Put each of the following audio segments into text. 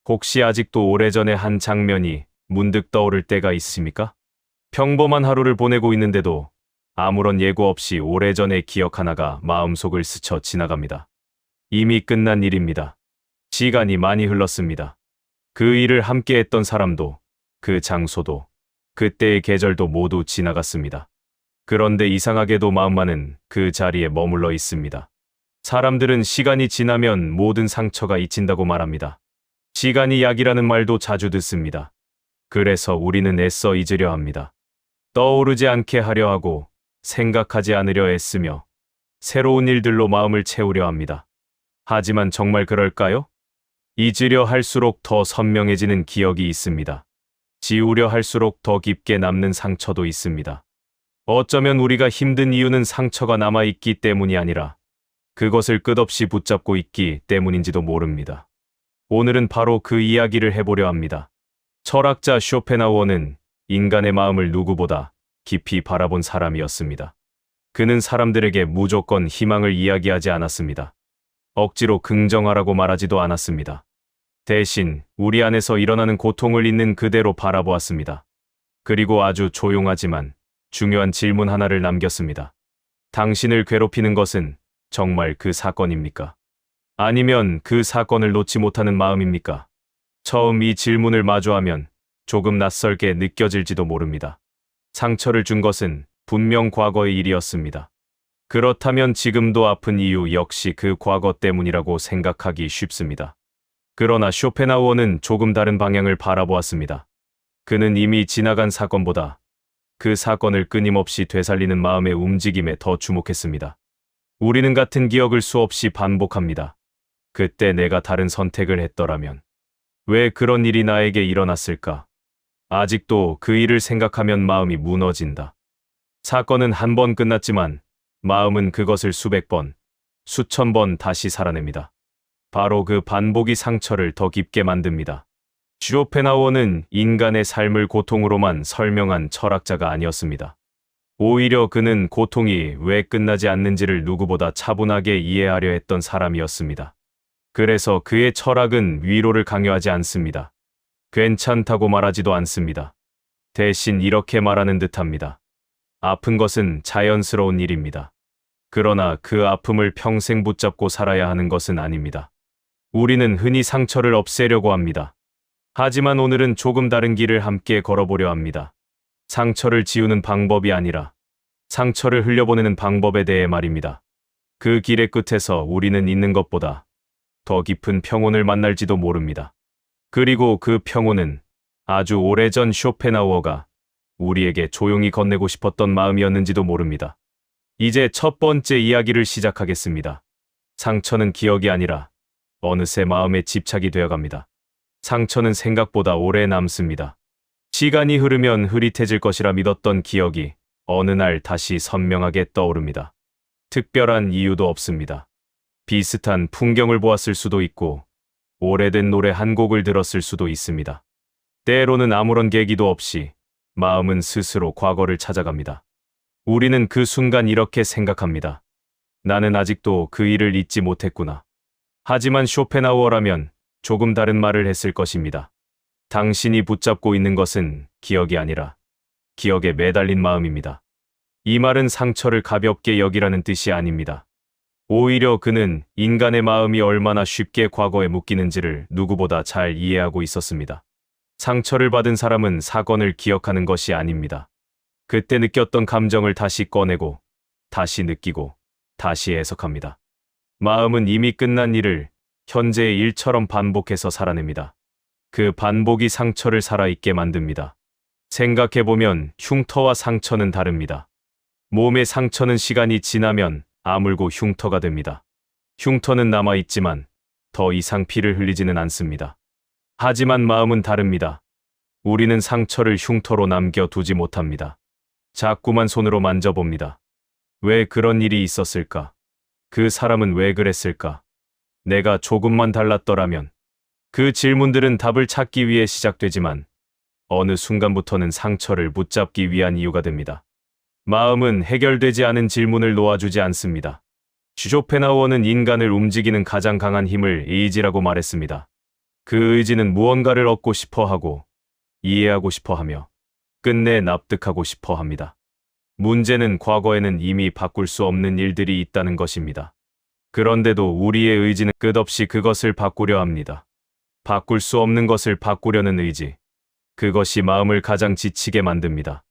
혹시 아직도 오래전의 한 장면이 문득 떠오를 때가 있습니까? 평범한 하루를 보내고 있는데도 아무런 예고 없이 오래전의 기억 하나가 마음속을 스쳐 지나갑니다. 이미 끝난 일입니다. 시간이 많이 흘렀습니다. 그 일을 함께 했던 사람도, 그 장소도, 그때의 계절도 모두 지나갔습니다. 그런데 이상하게도 마음만은 그 자리에 머물러 있습니다. 사람들은 시간이 지나면 모든 상처가 잊힌다고 말합니다. 시간이 약이라는 말도 자주 듣습니다. 그래서 우리는 애써 잊으려 합니다. 떠오르지 않게 하려 하고 생각하지 않으려 애쓰며 새로운 일들로 마음을 채우려 합니다. 하지만 정말 그럴까요? 잊으려 할수록 더 선명해지는 기억이 있습니다. 지우려 할수록 더 깊게 남는 상처도 있습니다. 어쩌면 우리가 힘든 이유는 상처가 남아있기 때문이 아니라 그것을 끝없이 붙잡고 있기 때문인지도 모릅니다. 오늘은 바로 그 이야기를 해보려 합니다. 철학자 쇼펜하우어는 인간의 마음을 누구보다 깊이 바라본 사람이었습니다. 그는 사람들에게 무조건 희망을 이야기하지 않았습니다. 억지로 긍정하라고 말하지도 않았습니다. 대신 우리 안에서 일어나는 고통을 있는 그대로 바라보았습니다. 그리고 아주 조용하지만 중요한 질문 하나를 남겼습니다. 당신을 괴롭히는 것은 정말 그 사건입니까? 아니면 그 사건을 놓지 못하는 마음입니까? 처음 이 질문을 마주하면 조금 낯설게 느껴질지도 모릅니다. 상처를 준 것은 분명 과거의 일이었습니다. 그렇다면 지금도 아픈 이유 역시 그 과거 때문이라고 생각하기 쉽습니다. 그러나 쇼펜하우어는 조금 다른 방향을 바라보았습니다. 그는 이미 지나간 사건보다 그 사건을 끊임없이 되살리는 마음의 움직임에 더 주목했습니다. 우리는 같은 기억을 수없이 반복합니다. 그때 내가 다른 선택을 했더라면 왜 그런 일이 나에게 일어났을까? 아직도 그 일을 생각하면 마음이 무너진다. 사건은 한 번 끝났지만 마음은 그것을 수백 번, 수천 번 다시 살아냅니다. 바로 그 반복이 상처를 더 깊게 만듭니다. 쇼펜하우어는 인간의 삶을 고통으로만 설명한 철학자가 아니었습니다. 오히려 그는 고통이 왜 끝나지 않는지를 누구보다 차분하게 이해하려 했던 사람이었습니다. 그래서 그의 철학은 위로를 강요하지 않습니다. 괜찮다고 말하지도 않습니다. 대신 이렇게 말하는 듯합니다. 아픈 것은 자연스러운 일입니다. 그러나 그 아픔을 평생 붙잡고 살아야 하는 것은 아닙니다. 우리는 흔히 상처를 없애려고 합니다. 하지만 오늘은 조금 다른 길을 함께 걸어보려 합니다. 상처를 지우는 방법이 아니라 상처를 흘려보내는 방법에 대해 말입니다. 그 길의 끝에서 우리는 있는 것보다 더 깊은 평온을 만날지도 모릅니다. 그리고 그 평온은 아주 오래전 쇼펜하우어가 우리에게 조용히 건네고 싶었던 마음이었는지도 모릅니다. 이제 첫 번째 이야기를 시작하겠습니다. 상처는 기억이 아니라 어느새 마음에 집착이 되어갑니다. 상처는 생각보다 오래 남습니다. 시간이 흐르면 흐릿해질 것이라 믿었던 기억이 어느 날 다시 선명하게 떠오릅니다. 특별한 이유도 없습니다. 비슷한 풍경을 보았을 수도 있고 오래된 노래 한 곡을 들었을 수도 있습니다. 때로는 아무런 계기도 없이 마음은 스스로 과거를 찾아갑니다. 우리는 그 순간 이렇게 생각합니다. 나는 아직도 그 일을 잊지 못했구나. 하지만 쇼펜하우어라면 조금 다른 말을 했을 것입니다. 당신이 붙잡고 있는 것은 기억이 아니라 기억에 매달린 마음입니다. 이 말은 상처를 가볍게 여기라는 뜻이 아닙니다. 오히려 그는 인간의 마음이 얼마나 쉽게 과거에 묶이는지를 누구보다 잘 이해하고 있었습니다. 상처를 받은 사람은 사건을 기억하는 것이 아닙니다. 그때 느꼈던 감정을 다시 꺼내고, 다시 느끼고, 다시 해석합니다. 마음은 이미 끝난 일을 현재의 일처럼 반복해서 살아냅니다. 그 반복이 상처를 살아있게 만듭니다. 생각해보면 흉터와 상처는 다릅니다. 몸의 상처는 시간이 지나면 아물고 흉터가 됩니다. 흉터는 남아있지만 더 이상 피를 흘리지는 않습니다. 하지만 마음은 다릅니다. 우리는 상처를 흉터로 남겨두지 못합니다. 자꾸만 손으로 만져봅니다. 왜 그런 일이 있었을까? 그 사람은 왜 그랬을까? 내가 조금만 달랐더라면. 그 질문들은 답을 찾기 위해 시작되지만 어느 순간부터는 상처를 붙잡기 위한 이유가 됩니다. 마음은 해결되지 않은 질문을 놓아주지 않습니다. 쇼펜하우어는 인간을 움직이는 가장 강한 힘을 의지라고 말했습니다. 그 의지는 무언가를 얻고 싶어 하고, 이해하고 싶어 하며, 끝내 납득하고 싶어 합니다. 문제는 과거에는 이미 바꿀 수 없는 일들이 있다는 것입니다. 그런데도 우리의 의지는 끝없이 그것을 바꾸려 합니다. 바꿀 수 없는 것을 바꾸려는 의지. 그것이 마음을 가장 지치게 만듭니다.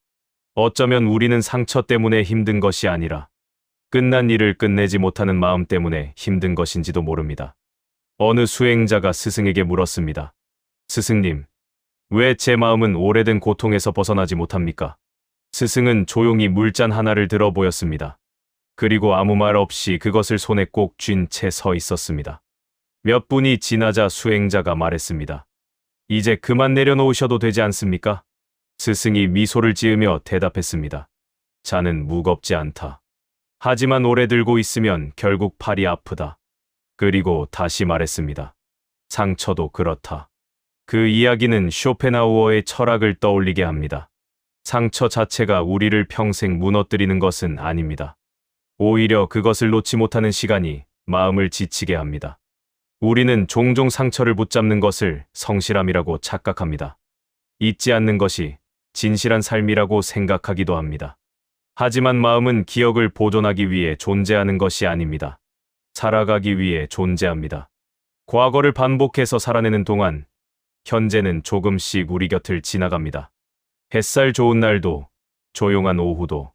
어쩌면 우리는 상처 때문에 힘든 것이 아니라 끝난 일을 끝내지 못하는 마음 때문에 힘든 것인지도 모릅니다. 어느 수행자가 스승에게 물었습니다. 스승님, 왜 제 마음은 오래된 고통에서 벗어나지 못합니까? 스승은 조용히 물잔 하나를 들어 보였습니다. 그리고 아무 말 없이 그것을 손에 꼭 쥔 채 서 있었습니다. 몇 분이 지나자 수행자가 말했습니다. 이제 그만 내려놓으셔도 되지 않습니까? 스승이 미소를 지으며 대답했습니다. 자는 무겁지 않다. 하지만 오래 들고 있으면 결국 팔이 아프다. 그리고 다시 말했습니다. 상처도 그렇다. 그 이야기는 쇼펜하우어의 철학을 떠올리게 합니다. 상처 자체가 우리를 평생 무너뜨리는 것은 아닙니다. 오히려 그것을 놓지 못하는 시간이 마음을 지치게 합니다. 우리는 종종 상처를 붙잡는 것을 성실함이라고 착각합니다. 잊지 않는 것이 진실한 삶이라고 생각하기도 합니다. 하지만 마음은 기억을 보존하기 위해 존재하는 것이 아닙니다. 살아가기 위해 존재합니다. 과거를 반복해서 살아내는 동안 현재는 조금씩 우리 곁을 지나갑니다. 햇살 좋은 날도, 조용한 오후도,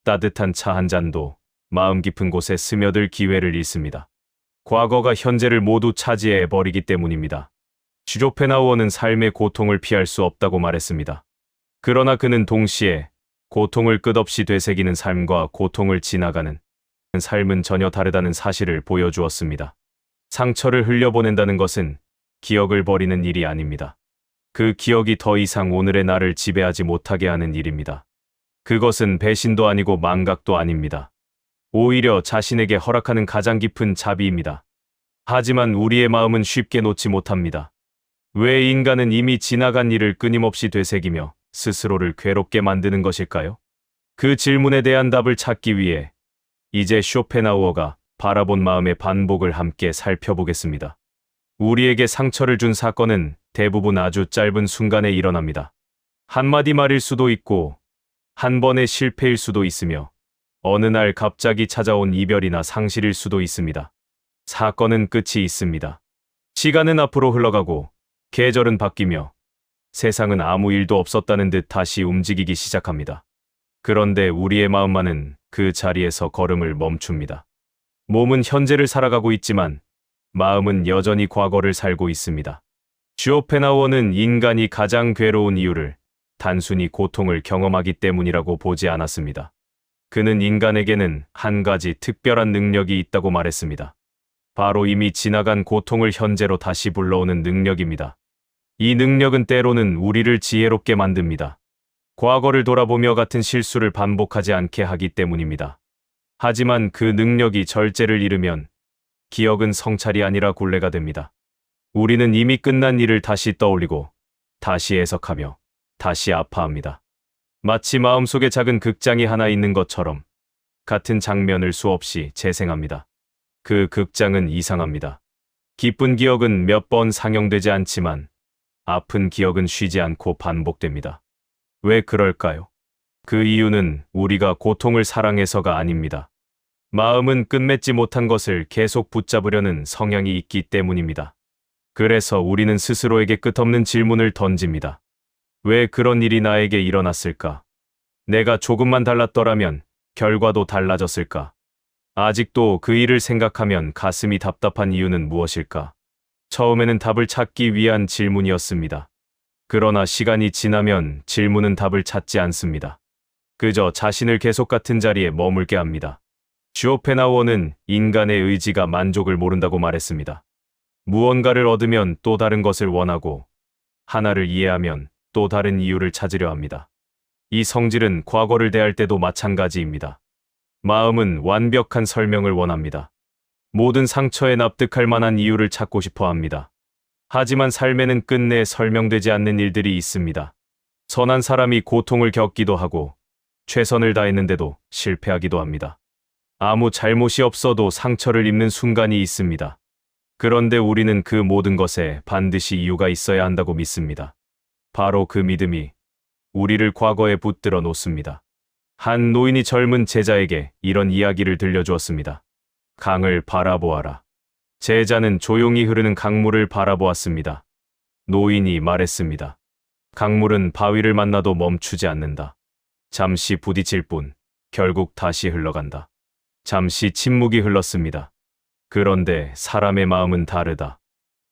따뜻한 차 한 잔도 마음 깊은 곳에 스며들 기회를 잃습니다. 과거가 현재를 모두 차지해 버리기 때문입니다. 쇼펜하우어는 삶의 고통을 피할 수 없다고 말했습니다. 그러나 그는 동시에 고통을 끝없이 되새기는 삶과 고통을 지나가는 삶은 전혀 다르다는 사실을 보여주었습니다. 상처를 흘려보낸다는 것은 기억을 버리는 일이 아닙니다. 그 기억이 더 이상 오늘의 나를 지배하지 못하게 하는 일입니다. 그것은 배신도 아니고 망각도 아닙니다. 오히려 자신에게 허락하는 가장 깊은 자비입니다. 하지만 우리의 마음은 쉽게 놓지 못합니다. 왜 인간은 이미 지나간 일을 끊임없이 되새기며 스스로를 괴롭게 만드는 것일까요? 그 질문에 대한 답을 찾기 위해 이제 쇼펜하우어가 바라본 마음의 반복을 함께 살펴보겠습니다. 우리에게 상처를 준 사건은 대부분 아주 짧은 순간에 일어납니다. 한마디 말일 수도 있고 한 번의 실패일 수도 있으며 어느 날 갑자기 찾아온 이별이나 상실일 수도 있습니다. 사건은 끝이 있습니다. 시간은 앞으로 흘러가고 계절은 바뀌며 세상은 아무 일도 없었다는 듯 다시 움직이기 시작합니다. 그런데 우리의 마음만은 그 자리에서 걸음을 멈춥니다. 몸은 현재를 살아가고 있지만 마음은 여전히 과거를 살고 있습니다. 쇼펜하우어는 인간이 가장 괴로운 이유를 단순히 고통을 경험하기 때문이라고 보지 않았습니다. 그는 인간에게는 한 가지 특별한 능력이 있다고 말했습니다. 바로 이미 지나간 고통을 현재로 다시 불러오는 능력입니다. 이 능력은 때로는 우리를 지혜롭게 만듭니다. 과거를 돌아보며 같은 실수를 반복하지 않게 하기 때문입니다. 하지만 그 능력이 절제를 잃으면 기억은 성찰이 아니라 굴레가 됩니다. 우리는 이미 끝난 일을 다시 떠올리고 다시 해석하며 다시 아파합니다. 마치 마음속에 작은 극장이 하나 있는 것처럼 같은 장면을 수없이 재생합니다. 그 극장은 이상합니다. 기쁜 기억은 몇 번 상영되지 않지만 아픈 기억은 쉬지 않고 반복됩니다. 왜 그럴까요? 그 이유는 우리가 고통을 사랑해서가 아닙니다. 마음은 끝맺지 못한 것을 계속 붙잡으려는 성향이 있기 때문입니다. 그래서 우리는 스스로에게 끝없는 질문을 던집니다. 왜 그런 일이 나에게 일어났을까? 내가 조금만 달랐더라면 결과도 달라졌을까? 아직도 그 일을 생각하면 가슴이 답답한 이유는 무엇일까? 처음에는 답을 찾기 위한 질문이었습니다. 그러나 시간이 지나면 질문은 답을 찾지 않습니다. 그저 자신을 계속 같은 자리에 머물게 합니다. 쇼펜하우어는 인간의 의지가 만족을 모른다고 말했습니다. 무언가를 얻으면 또 다른 것을 원하고 하나를 이해하면 또 다른 이유를 찾으려 합니다. 이 성질은 과거를 대할 때도 마찬가지입니다. 마음은 완벽한 설명을 원합니다. 모든 상처에 납득할 만한 이유를 찾고 싶어 합니다. 하지만 삶에는 끝내 설명되지 않는 일들이 있습니다. 선한 사람이 고통을 겪기도 하고 최선을 다했는데도 실패하기도 합니다. 아무 잘못이 없어도 상처를 입는 순간이 있습니다. 그런데 우리는 그 모든 것에 반드시 이유가 있어야 한다고 믿습니다. 바로 그 믿음이 우리를 과거에 붙들어 놓습니다. 한 노인이 젊은 제자에게 이런 이야기를 들려주었습니다. 강을 바라보아라. 제자는 조용히 흐르는 강물을 바라보았습니다. 노인이 말했습니다. 강물은 바위를 만나도 멈추지 않는다. 잠시 부딪힐 뿐 결국 다시 흘러간다. 잠시 침묵이 흘렀습니다. 그런데 사람의 마음은 다르다.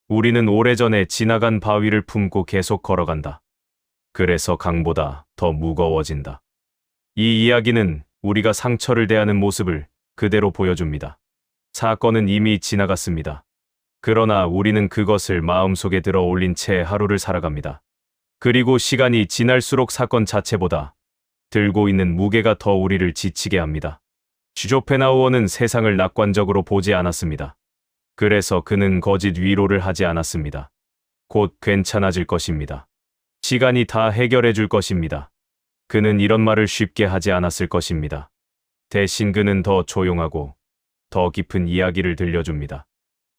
우리는 오래전에 지나간 바위를 품고 계속 걸어간다. 그래서 강보다 더 무거워진다. 이 이야기는 우리가 상처를 대하는 모습을 그대로 보여줍니다. 사건은 이미 지나갔습니다. 그러나 우리는 그것을 마음속에 들어 올린 채 하루를 살아갑니다. 그리고 시간이 지날수록 사건 자체보다 들고 있는 무게가 더 우리를 지치게 합니다. 쇼펜하우어는 세상을 낙관적으로 보지 않았습니다. 그래서 그는 거짓 위로를 하지 않았습니다. 곧 괜찮아질 것입니다. 시간이 다 해결해 줄 것입니다. 그는 이런 말을 쉽게 하지 않았을 것입니다. 대신 그는 더 조용하고 더 깊은 이야기를 들려줍니다.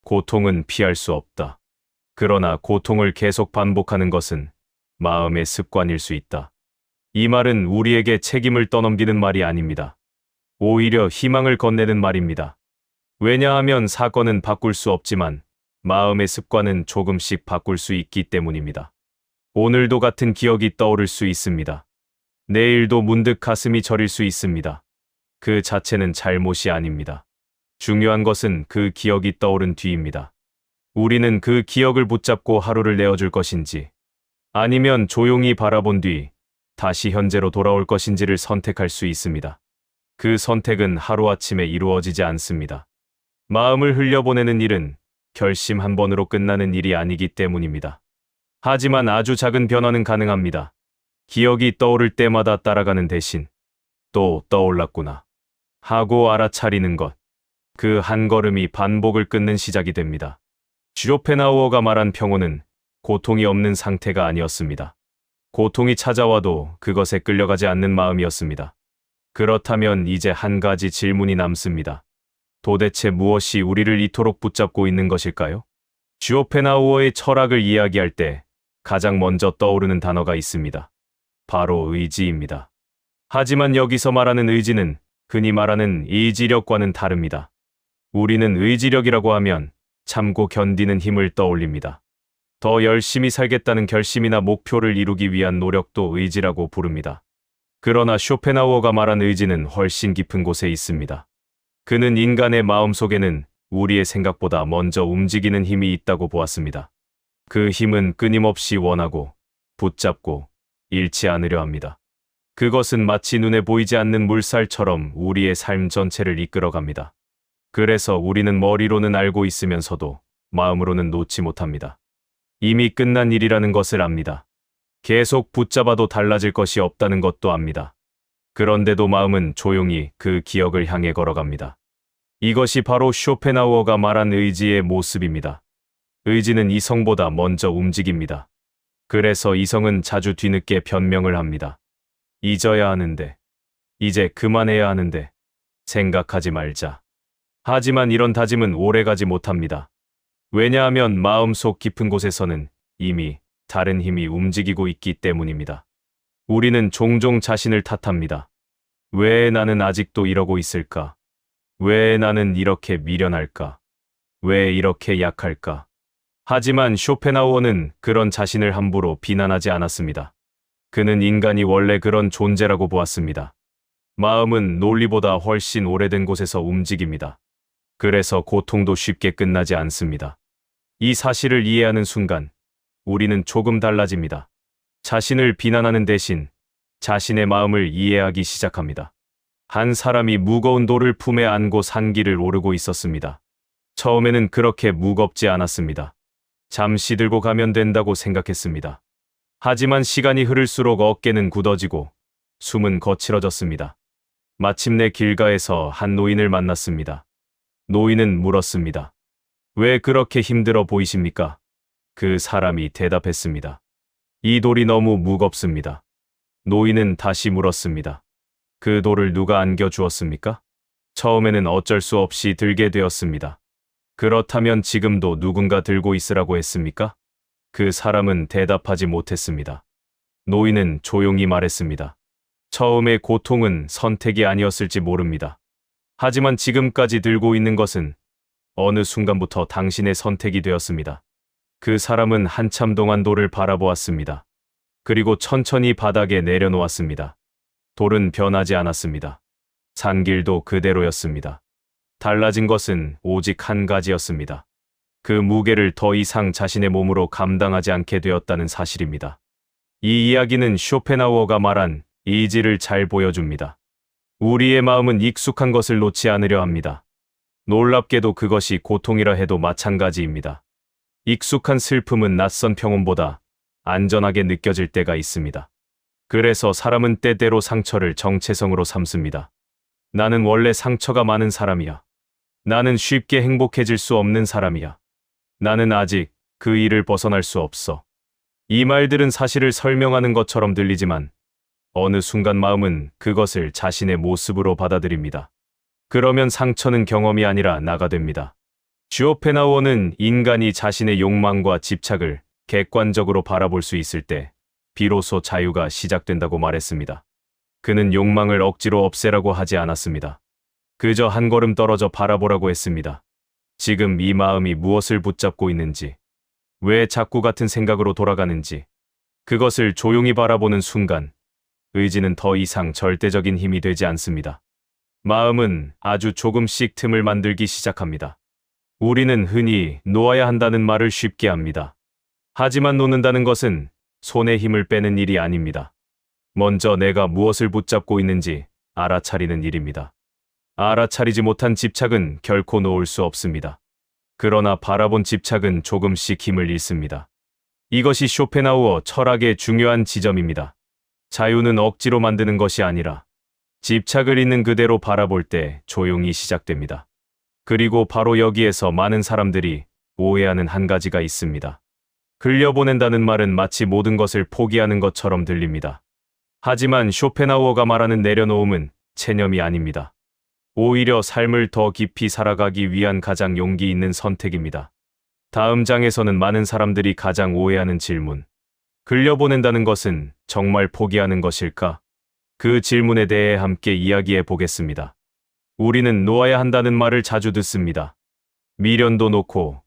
고통은 피할 수 없다. 그러나 고통을 계속 반복하는 것은 마음의 습관일 수 있다. 이 말은 우리에게 책임을 떠넘기는 말이 아닙니다. 오히려 희망을 건네는 말입니다. 왜냐하면 사건은 바꿀 수 없지만 마음의 습관은 조금씩 바꿀 수 있기 때문입니다. 오늘도 같은 기억이 떠오를 수 있습니다. 내일도 문득 가슴이 저릴 수 있습니다. 그 자체는 잘못이 아닙니다. 중요한 것은 그 기억이 떠오른 뒤입니다. 우리는 그 기억을 붙잡고 하루를 내어줄 것인지 아니면 조용히 바라본 뒤 다시 현재로 돌아올 것인지를 선택할 수 있습니다. 그 선택은 하루아침에 이루어지지 않습니다. 마음을 흘려보내는 일은 결심 한 번으로 끝나는 일이 아니기 때문입니다. 하지만 아주 작은 변화는 가능합니다. 기억이 떠오를 때마다 따라가는 대신 또 떠올랐구나 하고 알아차리는 것. 그 한 걸음이 반복을 끊는 시작이 됩니다. 쇼펜하우어가 말한 평온은 고통이 없는 상태가 아니었습니다. 고통이 찾아와도 그것에 끌려가지 않는 마음이었습니다. 그렇다면 이제 한 가지 질문이 남습니다. 도대체 무엇이 우리를 이토록 붙잡고 있는 것일까요? 쇼펜하우어의 철학을 이야기할 때 가장 먼저 떠오르는 단어가 있습니다. 바로 의지입니다. 하지만 여기서 말하는 의지는 흔히 말하는 의지력과는 다릅니다. 우리는 의지력이라고 하면 참고 견디는 힘을 떠올립니다. 더 열심히 살겠다는 결심이나 목표를 이루기 위한 노력도 의지라고 부릅니다. 그러나 쇼펜하우어가 말한 의지는 훨씬 깊은 곳에 있습니다. 그는 인간의 마음속에는 우리의 생각보다 먼저 움직이는 힘이 있다고 보았습니다. 그 힘은 끊임없이 원하고 붙잡고 잃지 않으려 합니다. 그것은 마치 눈에 보이지 않는 물살처럼 우리의 삶 전체를 이끌어갑니다. 그래서 우리는 머리로는 알고 있으면서도 마음으로는 놓지 못합니다. 이미 끝난 일이라는 것을 압니다. 계속 붙잡아도 달라질 것이 없다는 것도 압니다. 그런데도 마음은 조용히 그 기억을 향해 걸어갑니다. 이것이 바로 쇼펜하우어가 말한 의지의 모습입니다. 의지는 이성보다 먼저 움직입니다. 그래서 이성은 자주 뒤늦게 변명을 합니다. 잊어야 하는데, 이제 그만해야 하는데, 생각하지 말자. 하지만 이런 다짐은 오래가지 못합니다. 왜냐하면 마음속 깊은 곳에서는 이미 다른 힘이 움직이고 있기 때문입니다. 우리는 종종 자신을 탓합니다. 왜 나는 아직도 이러고 있을까? 왜 나는 이렇게 미련할까? 왜 이렇게 약할까? 하지만 쇼펜하우어는 그런 자신을 함부로 비난하지 않았습니다. 그는 인간이 원래 그런 존재라고 보았습니다. 마음은 논리보다 훨씬 오래된 곳에서 움직입니다. 그래서 고통도 쉽게 끝나지 않습니다. 이 사실을 이해하는 순간 우리는 조금 달라집니다. 자신을 비난하는 대신 자신의 마음을 이해하기 시작합니다. 한 사람이 무거운 돌을 품에 안고 산길을 오르고 있었습니다. 처음에는 그렇게 무겁지 않았습니다. 잠시 들고 가면 된다고 생각했습니다. 하지만 시간이 흐를수록 어깨는 굳어지고 숨은 거칠어졌습니다. 마침내 길가에서 한 노인을 만났습니다. 노인은 물었습니다. 왜 그렇게 힘들어 보이십니까? 그 사람이 대답했습니다. 이 돌이 너무 무겁습니다. 노인은 다시 물었습니다. 그 돌을 누가 안겨 주었습니까? 처음에는 어쩔 수 없이 들게 되었습니다. 그렇다면 지금도 누군가 들고 있으라고 했습니까? 그 사람은 대답하지 못했습니다. 노인은 조용히 말했습니다. 처음의 고통은 선택이 아니었을지 모릅니다. 하지만 지금까지 들고 있는 것은 어느 순간부터 당신의 선택이 되었습니다. 그 사람은 한참 동안 돌을 바라보았습니다. 그리고 천천히 바닥에 내려놓았습니다. 돌은 변하지 않았습니다. 산길도 그대로였습니다. 달라진 것은 오직 한 가지였습니다. 그 무게를 더 이상 자신의 몸으로 감당하지 않게 되었다는 사실입니다. 이 이야기는 쇼펜하우어가 말한 의지를 잘 보여줍니다. 우리의 마음은 익숙한 것을 놓지 않으려 합니다. 놀랍게도 그것이 고통이라 해도 마찬가지입니다. 익숙한 슬픔은 낯선 평온보다 안전하게 느껴질 때가 있습니다. 그래서 사람은 때때로 상처를 정체성으로 삼습니다. 나는 원래 상처가 많은 사람이야. 나는 쉽게 행복해질 수 없는 사람이야. 나는 아직 그 일을 벗어날 수 없어. 이 말들은 사실을 설명하는 것처럼 들리지만 어느 순간 마음은 그것을 자신의 모습으로 받아들입니다. 그러면 상처는 경험이 아니라 나가 됩니다. 쇼펜하우어는 인간이 자신의 욕망과 집착을 객관적으로 바라볼 수 있을 때 비로소 자유가 시작된다고 말했습니다. 그는 욕망을 억지로 없애라고 하지 않았습니다. 그저 한 걸음 떨어져 바라보라고 했습니다. 지금 이 마음이 무엇을 붙잡고 있는지, 왜 자꾸 같은 생각으로 돌아가는지, 그것을 조용히 바라보는 순간 의지는 더 이상 절대적인 힘이 되지 않습니다. 마음은 아주 조금씩 틈을 만들기 시작합니다. 우리는 흔히 놓아야 한다는 말을 쉽게 합니다. 하지만 놓는다는 것은 손에 힘을 빼는 일이 아닙니다. 먼저 내가 무엇을 붙잡고 있는지 알아차리는 일입니다. 알아차리지 못한 집착은 결코 놓을 수 없습니다. 그러나 바라본 집착은 조금씩 힘을 잃습니다. 이것이 쇼펜하우어 철학의 중요한 지점입니다. 자유는 억지로 만드는 것이 아니라 집착을 있는 그대로 바라볼 때 조용히 시작됩니다. 그리고 바로 여기에서 많은 사람들이 오해하는 한 가지가 있습니다. 흘려보낸다는 말은 마치 모든 것을 포기하는 것처럼 들립니다. 하지만 쇼펜하우어가 말하는 내려놓음은 체념이 아닙니다. 오히려 삶을 더 깊이 살아가기 위한 가장 용기 있는 선택입니다. 다음 장에서는 많은 사람들이 가장 오해하는 질문. 흘려보낸다는 것은 정말 포기하는 것일까? 그 질문에 대해 함께 이야기해 보겠습니다. 우리는 놓아야 한다는 말을 자주 듣습니다. 미련도 놓고,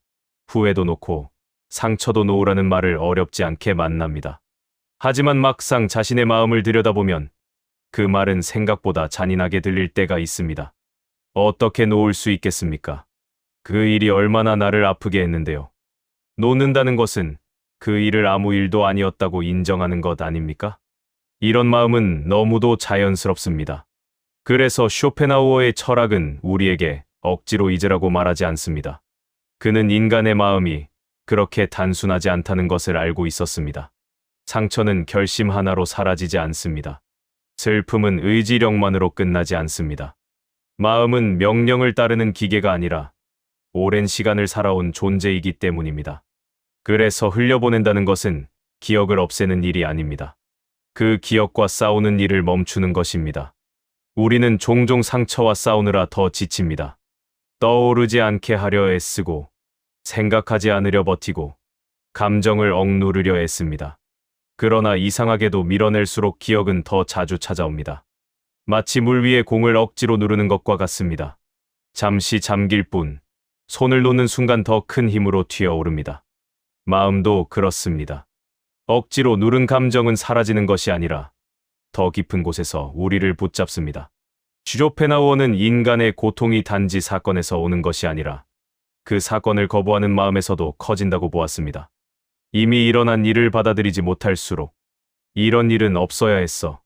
후회도 놓고, 상처도 놓으라는 말을 어렵지 않게 만납니다. 하지만 막상 자신의 마음을 들여다보면 그 말은 생각보다 잔인하게 들릴 때가 있습니다. 어떻게 놓을 수 있겠습니까? 그 일이 얼마나 나를 아프게 했는데요. 놓는다는 것은 그 일을 아무 일도 아니었다고 인정하는 것 아닙니까? 이런 마음은 너무도 자연스럽습니다. 그래서 쇼펜하우어의 철학은 우리에게 억지로 잊으라고 말하지 않습니다. 그는 인간의 마음이 그렇게 단순하지 않다는 것을 알고 있었습니다. 상처는 결심 하나로 사라지지 않습니다. 슬픔은 의지력만으로 끝나지 않습니다. 마음은 명령을 따르는 기계가 아니라 오랜 시간을 살아온 존재이기 때문입니다. 그래서 흘려보낸다는 것은 기억을 없애는 일이 아닙니다. 그 기억과 싸우는 일을 멈추는 것입니다. 우리는 종종 상처와 싸우느라 더 지칩니다. 떠오르지 않게 하려 애쓰고, 생각하지 않으려 버티고, 감정을 억누르려 애씁니다. 그러나 이상하게도 밀어낼수록 기억은 더 자주 찾아옵니다. 마치 물 위에 공을 억지로 누르는 것과 같습니다. 잠시 잠길 뿐, 손을 놓는 순간 더 큰 힘으로 튀어오릅니다. 마음도 그렇습니다. 억지로 누른 감정은 사라지는 것이 아니라 더 깊은 곳에서 우리를 붙잡습니다. 쇼펜하우어는 인간의 고통이 단지 사건에서 오는 것이 아니라 그 사건을 거부하는 마음에서도 커진다고 보았습니다. 이미 일어난 일을 받아들이지 못할수록 이런 일은 없어야 했어.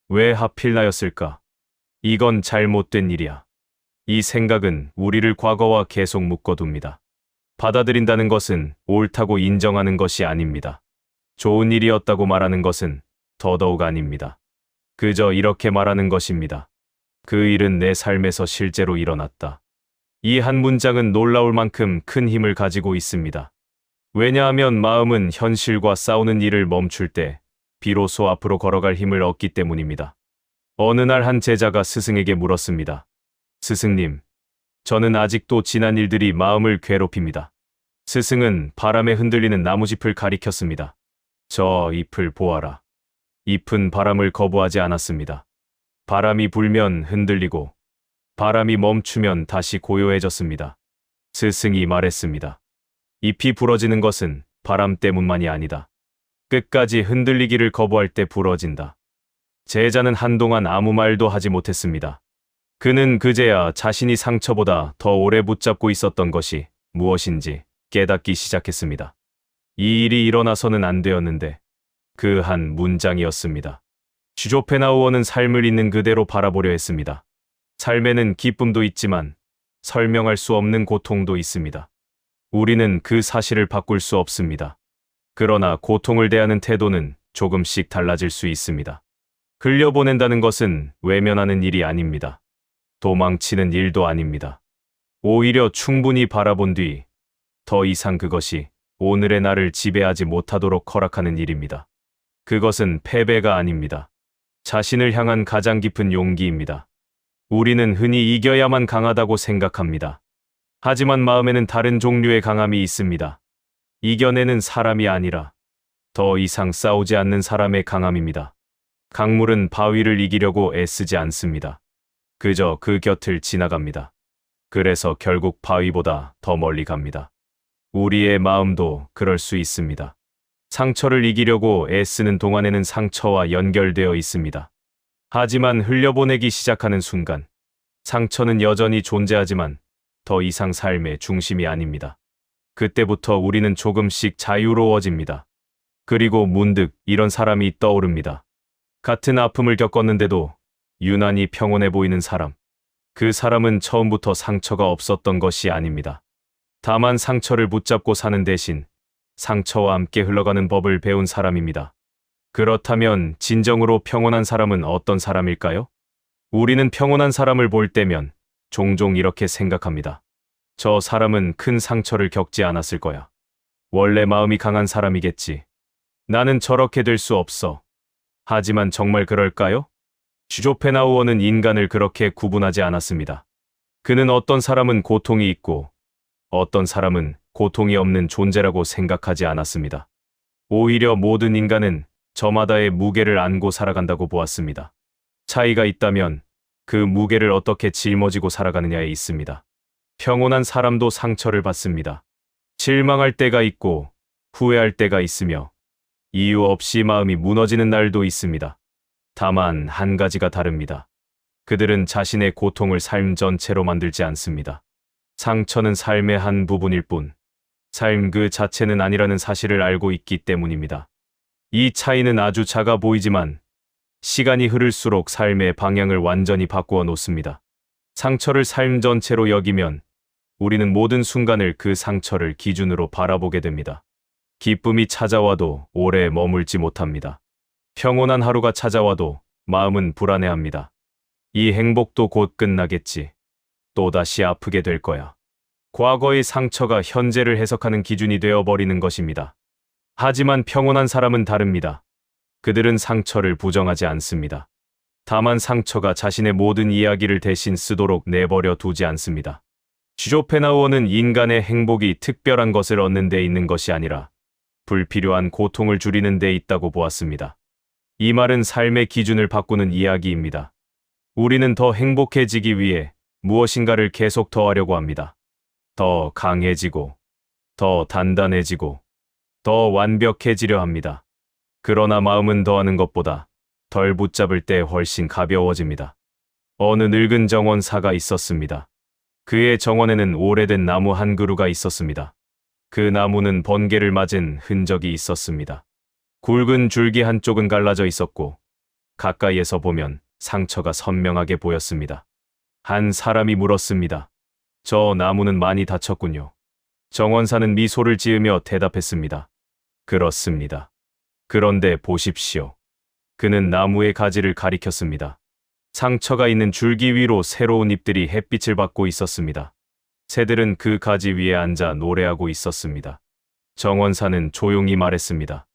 왜 하필 나였을까? 이건 잘못된 일이야. 이 생각은 우리를 과거와 계속 묶어둡니다. 받아들인다는 것은 옳다고 인정하는 것이 아닙니다. 좋은 일이었다고 말하는 것은 더더욱 아닙니다. 그저 이렇게 말하는 것입니다. 그 일은 내 삶에서 실제로 일어났다. 이 한 문장은 놀라울 만큼 큰 힘을 가지고 있습니다. 왜냐하면 마음은 현실과 싸우는 일을 멈출 때 비로소 앞으로 걸어갈 힘을 얻기 때문입니다. 어느 날 한 제자가 스승에게 물었습니다. 스승님, 저는 아직도 지난 일들이 마음을 괴롭힙니다. 스승은 바람에 흔들리는 나무짚을 가리켰습니다. 저 잎을 보아라. 잎은 바람을 거부하지 않았습니다. 바람이 불면 흔들리고 바람이 멈추면 다시 고요해졌습니다. 스승이 말했습니다. 잎이 부러지는 것은 바람 때문만이 아니다. 끝까지 흔들리기를 거부할 때 부러진다. 제자는 한동안 아무 말도 하지 못했습니다. 그는 그제야 자신이 상처보다 더 오래 붙잡고 있었던 것이 무엇인지 깨닫기 시작했습니다. 이 일이 일어나서는 안 되었는데 그 한 문장이었습니다. 슈조펜하우어는 삶을 있는 그대로 바라보려 했습니다. 삶에는 기쁨도 있지만 설명할 수 없는 고통도 있습니다. 우리는 그 사실을 바꿀 수 없습니다. 그러나 고통을 대하는 태도는 조금씩 달라질 수 있습니다. 흘려보낸다는 것은 외면하는 일이 아닙니다. 도망치는 일도 아닙니다. 오히려 충분히 바라본 뒤 더 이상 그것이 오늘의 나를 지배하지 못하도록 허락하는 일입니다. 그것은 패배가 아닙니다. 자신을 향한 가장 깊은 용기입니다. 우리는 흔히 이겨야만 강하다고 생각합니다. 하지만 마음에는 다른 종류의 강함이 있습니다. 이겨내는 사람이 아니라 더 이상 싸우지 않는 사람의 강함입니다. 강물은 바위를 이기려고 애쓰지 않습니다. 그저 그 곁을 지나갑니다. 그래서 결국 바위보다 더 멀리 갑니다. 우리의 마음도 그럴 수 있습니다. 상처를 이기려고 애쓰는 동안에는 상처와 연결되어 있습니다. 하지만 흘려보내기 시작하는 순간, 상처는 여전히 존재하지만 더 이상 삶의 중심이 아닙니다. 그때부터 우리는 조금씩 자유로워집니다. 그리고 문득 이런 사람이 떠오릅니다. 같은 아픔을 겪었는데도 유난히 평온해 보이는 사람. 그 사람은 처음부터 상처가 없었던 것이 아닙니다. 다만 상처를 붙잡고 사는 대신 상처와 함께 흘러가는 법을 배운 사람입니다. 그렇다면 진정으로 평온한 사람은 어떤 사람일까요? 우리는 평온한 사람을 볼 때면 종종 이렇게 생각합니다. 저 사람은 큰 상처를 겪지 않았을 거야. 원래 마음이 강한 사람이겠지. 나는 저렇게 될 수 없어. 하지만 정말 그럴까요? 슈조펜하우어는 인간을 그렇게 구분하지 않았습니다. 그는 어떤 사람은 고통이 있고 어떤 사람은 고통이 없는 존재라고 생각하지 않았습니다. 오히려 모든 인간은 저마다의 무게를 안고 살아간다고 보았습니다. 차이가 있다면 그 무게를 어떻게 짊어지고 살아가느냐에 있습니다. 평온한 사람도 상처를 받습니다. 실망할 때가 있고 후회할 때가 있으며 이유 없이 마음이 무너지는 날도 있습니다. 다만 한 가지가 다릅니다. 그들은 자신의 고통을 삶 전체로 만들지 않습니다. 상처는 삶의 한 부분일 뿐, 삶 그 자체는 아니라는 사실을 알고 있기 때문입니다. 이 차이는 아주 작아 보이지만 시간이 흐를수록 삶의 방향을 완전히 바꾸어 놓습니다. 상처를 삶 전체로 여기면 우리는 모든 순간을 그 상처를 기준으로 바라보게 됩니다. 기쁨이 찾아와도 오래 머물지 못합니다. 평온한 하루가 찾아와도 마음은 불안해합니다. 이 행복도 곧 끝나겠지. 또다시 아프게 될 거야. 과거의 상처가 현재를 해석하는 기준이 되어버리는 것입니다. 하지만 평온한 사람은 다릅니다. 그들은 상처를 부정하지 않습니다. 다만 상처가 자신의 모든 이야기를 대신 쓰도록 내버려 두지 않습니다. 슈조펜하우어는 인간의 행복이 특별한 것을 얻는 데 있는 것이 아니라 불필요한 고통을 줄이는 데 있다고 보았습니다. 이 말은 삶의 기준을 바꾸는 이야기입니다. 우리는 더 행복해지기 위해 무엇인가를 계속 더하려고 합니다. 더 강해지고, 더 단단해지고, 더 완벽해지려 합니다. 그러나 마음은 더하는 것보다 덜 붙잡을 때 훨씬 가벼워집니다. 어느 늙은 정원사가 있었습니다. 그의 정원에는 오래된 나무 한 그루가 있었습니다. 그 나무는 번개를 맞은 흔적이 있었습니다. 굵은 줄기 한쪽은 갈라져 있었고 가까이에서 보면 상처가 선명하게 보였습니다. 한 사람이 물었습니다. 저 나무는 많이 다쳤군요. 정원사는 미소를 지으며 대답했습니다. 그렇습니다. 그런데 보십시오. 그는 나무의 가지를 가리켰습니다. 상처가 있는 줄기 위로 새로운 잎들이 햇빛을 받고 있었습니다. 새들은 그 가지 위에 앉아 노래하고 있었습니다. 정원사는 조용히 말했습니다.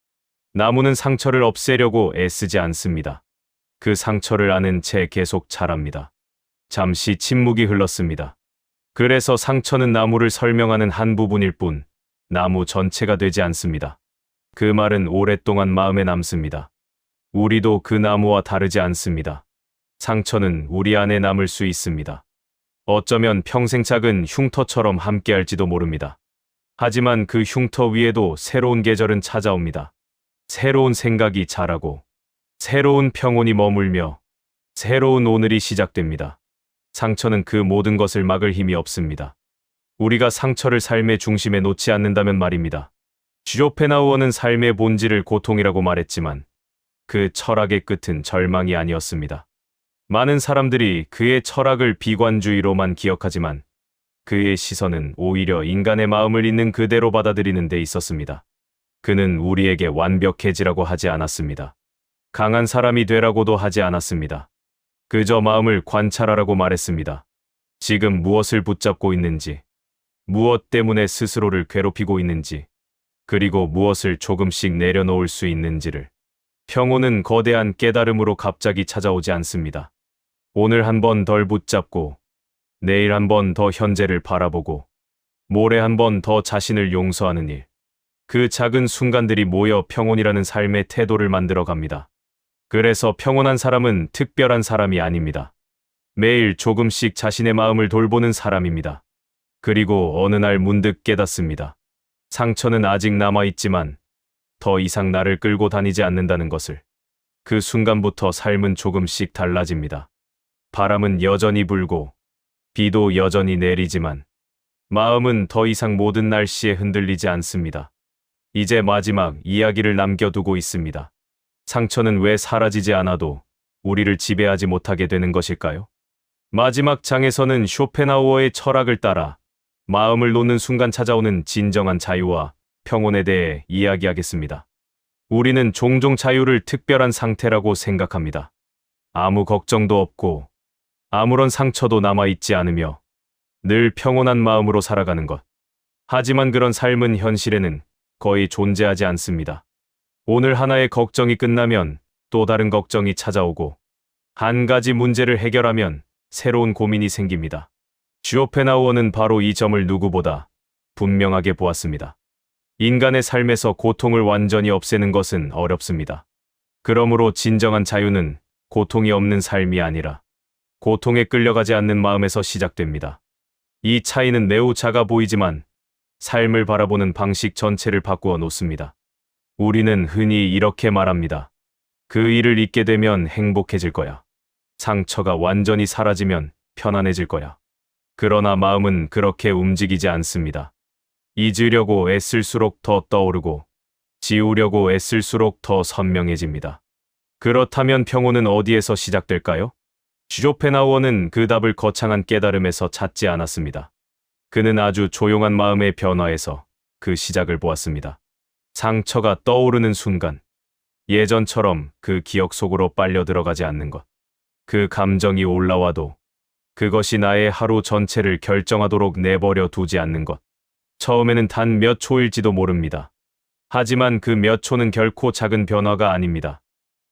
나무는 상처를 없애려고 애쓰지 않습니다. 그 상처를 아는 채 계속 자랍니다. 잠시 침묵이 흘렀습니다. 그래서 상처는 나무를 설명하는 한 부분일 뿐 나무 전체가 되지 않습니다. 그 말은 오랫동안 마음에 남습니다. 우리도 그 나무와 다르지 않습니다. 상처는 우리 안에 남을 수 있습니다. 어쩌면 평생 작은 흉터처럼 함께할지도 모릅니다. 하지만 그 흉터 위에도 새로운 계절은 찾아옵니다. 새로운 생각이 자라고, 새로운 평온이 머물며, 새로운 오늘이 시작됩니다. 상처는 그 모든 것을 막을 힘이 없습니다. 우리가 상처를 삶의 중심에 놓지 않는다면 말입니다. 쇼펜하우어는 삶의 본질을 고통이라고 말했지만 그 철학의 끝은 절망이 아니었습니다. 많은 사람들이 그의 철학을 비관주의로만 기억하지만 그의 시선은 오히려 인간의 마음을 있는 그대로 받아들이는 데 있었습니다. 그는 우리에게 완벽해지라고 하지 않았습니다. 강한 사람이 되라고도 하지 않았습니다. 그저 마음을 관찰하라고 말했습니다. 지금 무엇을 붙잡고 있는지, 무엇 때문에 스스로를 괴롭히고 있는지, 그리고 무엇을 조금씩 내려놓을 수 있는지를. 평온은 거대한 깨달음으로 갑자기 찾아오지 않습니다. 오늘 한 번 덜 붙잡고, 내일 한 번 더 현재를 바라보고, 모레 한 번 더 자신을 용서하는 일. 그 작은 순간들이 모여 평온이라는 삶의 태도를 만들어 갑니다. 그래서 평온한 사람은 특별한 사람이 아닙니다. 매일 조금씩 자신의 마음을 돌보는 사람입니다. 그리고 어느 날 문득 깨닫습니다. 상처는 아직 남아있지만 더 이상 나를 끌고 다니지 않는다는 것을. 그 순간부터 삶은 조금씩 달라집니다. 바람은 여전히 불고 비도 여전히 내리지만 마음은 더 이상 모든 날씨에 흔들리지 않습니다. 이제 마지막 이야기를 남겨두고 있습니다. 상처는 왜 사라지지 않아도 우리를 지배하지 못하게 되는 것일까요? 마지막 장에서는 쇼펜하우어의 철학을 따라 마음을 놓는 순간 찾아오는 진정한 자유와 평온에 대해 이야기하겠습니다. 우리는 종종 자유를 특별한 상태라고 생각합니다. 아무 걱정도 없고 아무런 상처도 남아있지 않으며 늘 평온한 마음으로 살아가는 것. 하지만 그런 삶은 현실에는 거의 존재하지 않습니다. 오늘 하나의 걱정이 끝나면 또 다른 걱정이 찾아오고 한 가지 문제를 해결하면 새로운 고민이 생깁니다. 쇼펜하우어는 바로 이 점을 누구보다 분명하게 보았습니다. 인간의 삶에서 고통을 완전히 없애는 것은 어렵습니다. 그러므로 진정한 자유는 고통이 없는 삶이 아니라 고통에 끌려가지 않는 마음에서 시작됩니다. 이 차이는 매우 작아 보이지만 삶을 바라보는 방식 전체를 바꾸어 놓습니다. 우리는 흔히 이렇게 말합니다. 그 일을 잊게 되면 행복해질 거야. 상처가 완전히 사라지면 편안해질 거야. 그러나 마음은 그렇게 움직이지 않습니다. 잊으려고 애쓸수록 더 떠오르고 지우려고 애쓸수록 더 선명해집니다. 그렇다면 평온은 어디에서 시작될까요? 쇼펜하우어는 그 답을 거창한 깨달음에서 찾지 않았습니다. 그는 아주 조용한 마음의 변화에서 그 시작을 보았습니다. 상처가 떠오르는 순간, 예전처럼 그 기억 속으로 빨려 들어가지 않는 것. 그 감정이 올라와도 그것이 나의 하루 전체를 결정하도록 내버려 두지 않는 것. 처음에는 단 몇 초일지도 모릅니다. 하지만 그 몇 초는 결코 작은 변화가 아닙니다.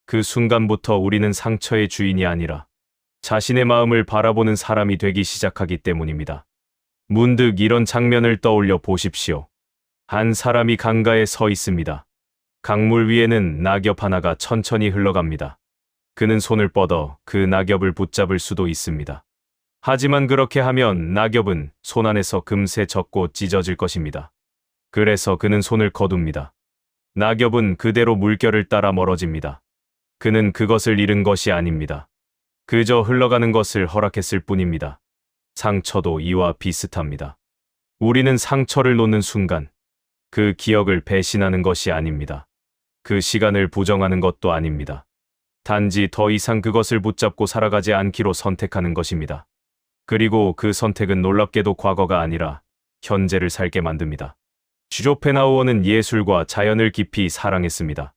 그 순간부터 우리는 상처의 주인이 아니라 자신의 마음을 바라보는 사람이 되기 시작하기 때문입니다. 문득 이런 장면을 떠올려 보십시오. 한 사람이 강가에 서 있습니다. 강물 위에는 낙엽 하나가 천천히 흘러갑니다. 그는 손을 뻗어 그 낙엽을 붙잡을 수도 있습니다. 하지만 그렇게 하면 낙엽은 손 안에서 금세 젖고 찢어질 것입니다. 그래서 그는 손을 거둡니다. 낙엽은 그대로 물결을 따라 멀어집니다. 그는 그것을 잃은 것이 아닙니다. 그저 흘러가는 것을 허락했을 뿐입니다. 상처도 이와 비슷합니다. 우리는 상처를 놓는 순간 그 기억을 배신하는 것이 아닙니다. 그 시간을 부정하는 것도 아닙니다. 단지 더 이상 그것을 붙잡고 살아가지 않기로 선택하는 것입니다. 그리고 그 선택은 놀랍게도 과거가 아니라 현재를 살게 만듭니다. 쇼펜하우어는 예술과 자연을 깊이 사랑했습니다.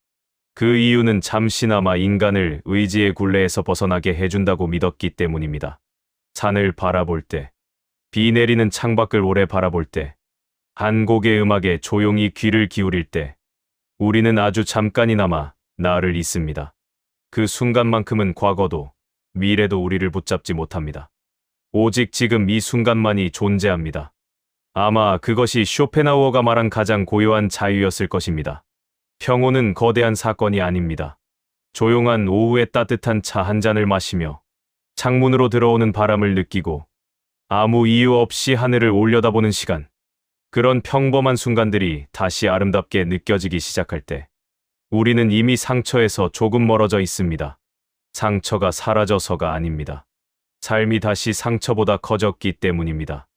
그 이유는 잠시나마 인간을 의지의 굴레에서 벗어나게 해준다고 믿었기 때문입니다. 산을 바라볼 때, 비 내리는 창밖을 오래 바라볼 때, 한 곡의 음악에 조용히 귀를 기울일 때, 우리는 아주 잠깐이나마 나를 잊습니다. 그 순간만큼은 과거도 미래도 우리를 붙잡지 못합니다. 오직 지금 이 순간만이 존재합니다. 아마 그것이 쇼펜하우어가 말한 가장 고요한 자유였을 것입니다. 평온은 거대한 사건이 아닙니다. 조용한 오후에 따뜻한 차 한 잔을 마시며 창문으로 들어오는 바람을 느끼고 아무 이유 없이 하늘을 올려다보는 시간. 그런 평범한 순간들이 다시 아름답게 느껴지기 시작할 때 우리는 이미 상처에서 조금 멀어져 있습니다. 상처가 사라져서가 아닙니다. 삶이 다시 상처보다 커졌기 때문입니다.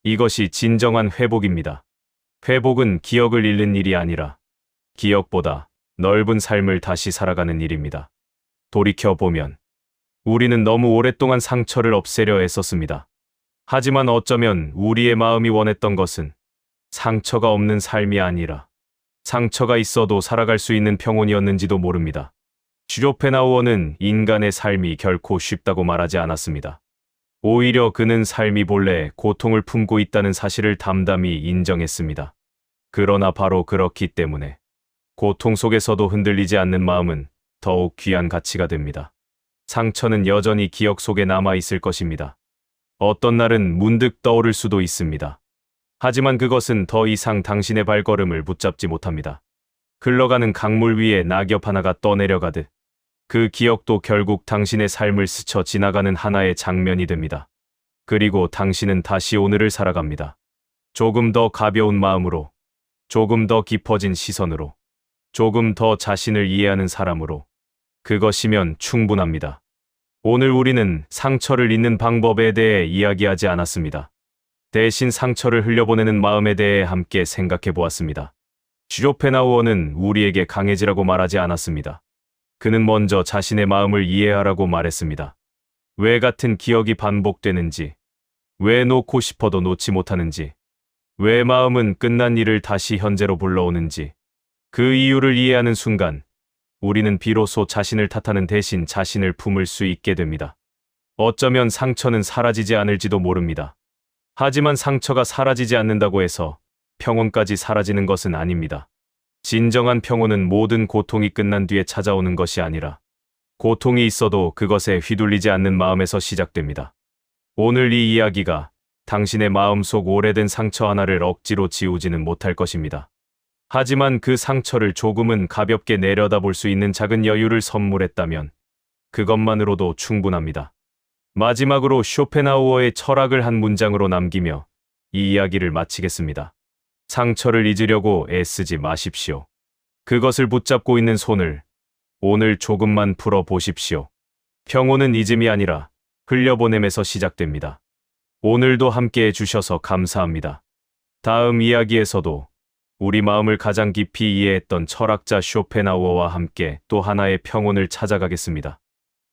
이것이 진정한 회복입니다. 회복은 기억을 잃는 일이 아니라 기억보다 넓은 삶을 다시 살아가는 일입니다. 돌이켜보면 우리는 너무 오랫동안 상처를 없애려 애썼습니다. 하지만 어쩌면 우리의 마음이 원했던 것은 상처가 없는 삶이 아니라 상처가 있어도 살아갈 수 있는 평온이었는지도 모릅니다. 쇼펜하우어는 인간의 삶이 결코 쉽다고 말하지 않았습니다. 오히려 그는 삶이 본래 고통을 품고 있다는 사실을 담담히 인정했습니다. 그러나 바로 그렇기 때문에 고통 속에서도 흔들리지 않는 마음은 더욱 귀한 가치가 됩니다. 상처는 여전히 기억 속에 남아 있을 것입니다. 어떤 날은 문득 떠오를 수도 있습니다. 하지만 그것은 더 이상 당신의 발걸음을 붙잡지 못합니다. 흘러가는 강물 위에 낙엽 하나가 떠내려가듯 그 기억도 결국 당신의 삶을 스쳐 지나가는 하나의 장면이 됩니다. 그리고 당신은 다시 오늘을 살아갑니다. 조금 더 가벼운 마음으로, 조금 더 깊어진 시선으로, 조금 더 자신을 이해하는 사람으로. 그것이면 충분합니다. 오늘 우리는 상처를 잊는 방법에 대해 이야기하지 않았습니다. 대신 상처를 흘려보내는 마음에 대해 함께 생각해 보았습니다. 쇼펜하우어는 우리에게 강해지라고 말하지 않았습니다. 그는 먼저 자신의 마음을 이해하라고 말했습니다. 왜 같은 기억이 반복되는지, 왜 놓고 싶어도 놓지 못하는지, 왜 마음은 끝난 일을 다시 현재로 불러오는지, 그 이유를 이해하는 순간 우리는 비로소 자신을 탓하는 대신 자신을 품을 수 있게 됩니다. 어쩌면 상처는 사라지지 않을지도 모릅니다. 하지만 상처가 사라지지 않는다고 해서 평온까지 사라지는 것은 아닙니다. 진정한 평온은 모든 고통이 끝난 뒤에 찾아오는 것이 아니라 고통이 있어도 그것에 휘둘리지 않는 마음에서 시작됩니다. 오늘 이 이야기가 당신의 마음속 오래된 상처 하나를 억지로 지우지는 못할 것입니다. 하지만 그 상처를 조금은 가볍게 내려다볼 수 있는 작은 여유를 선물했다면 그것만으로도 충분합니다. 마지막으로 쇼펜하우어의 철학을 한 문장으로 남기며 이 이야기를 마치겠습니다. 상처를 잊으려고 애쓰지 마십시오. 그것을 붙잡고 있는 손을 오늘 조금만 풀어보십시오. 평온은 잊음이 아니라 흘려보냄에서 시작됩니다. 오늘도 함께 해주셔서 감사합니다. 다음 이야기에서도 우리 마음을 가장 깊이 이해했던 철학자 쇼펜하우어와 함께 또 하나의 평온을 찾아가겠습니다.